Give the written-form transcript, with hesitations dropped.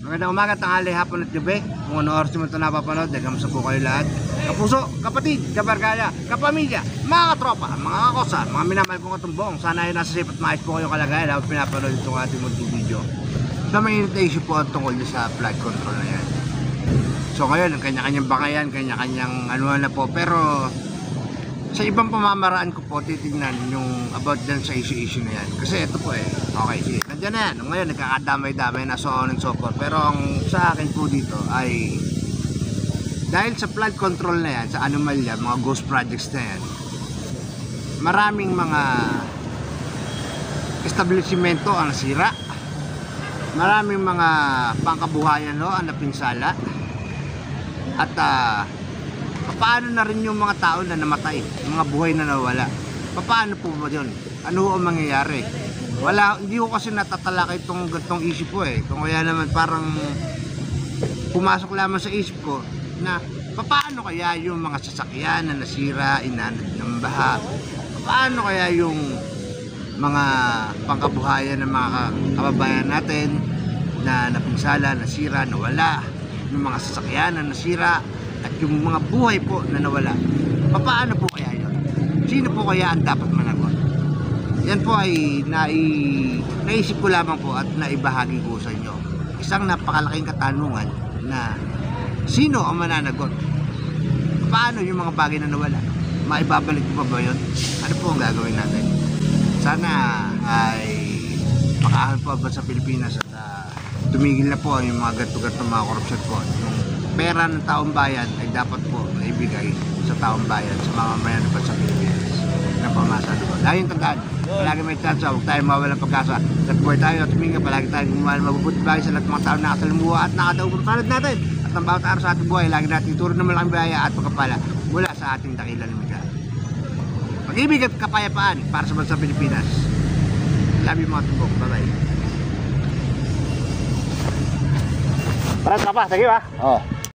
Magandang umaga, tanghali, hapon at gabi. Kung ano oras naman ito napapanood, nagkamusta po kayo lahat. Kapuso, kapatid, kabarkada, kapamilya, mga katropa, mga kakosa, mga minamahal kong katumbong. Sana ay nasa safe at maayos po kayong kalagayan habang pinapanood itong ating munting video. So may issue po ang tungkol sa flood control na yan. So ngayon, kanya-kanyang bakayan, kanya-kanyang ano na po. Pero sa ibang pamamaraan ko po, titignan yung about dyan sa issue na yan. Kasi ito po okay, sige, nandiyan na yan. Ngayon, nagkakadamay-damay na so on and so forth. Pero ang sa akin po dito ay, dahil sa flood control na yan, sa anomalya, mga ghost projects na yan, maraming mga establishmento ang nasira. Maraming mga pangkabuhayan ang napinsala. At paano na rin yung mga tao na namatay, yung mga buhay na nawala? Paano po ba yun? Ano ang mangyayari? Wala, hindi ko kasi natatalakay itong issue po Kung kaya naman parang pumasok lamang sa isip ko na paano kaya yung mga sasakyan na nasira, inanod ng baha? Paano kaya yung mga pangkabuhayan ng mga kababayan natin na napinsala, nasira, nawala? Yung mga sasakyan na nasira at yung mga buhay po na nawala, paano po kaya yun? Sino po kaya ang dapat managot? Yan po ay naisip ko lamang po at naibahagi ko sa inyo. Isang napakalaking katanungan na sino ang mananagot? Paano yung mga bagay na nawala? Maibabalik ko pa ba yun? Ano po ang gagawin natin? Sana ay makaahon po ba sa Pilipinas at tumigil na po yung mga ganto-ganto mga korupsyon po. Yung pera ng taong bayan ay dapat po naibigay sa taong bayan, sa mamamayan ng sa Pilipinas na pamasa doon. Dahil yung tandaan, palagi may chance, huwag tayo mawalan pag-asa. Nagbuhay tayo at tumingin, palagi tayo gumawa ng mabubuti bagay sa lahat ng mga tao na nakasalamuha at nakadaupang palad natin. At ang bawat araw sa ating buhay, lagi natin ituro ng malaking biyaya at pagkapala mula sa ating dakilan ng mga. Pag-ibig at kapayapaan para sa bansang Pilipinas. Love you mga tumbok. Bye-bye. Paras ka pa, sige ba? Oh.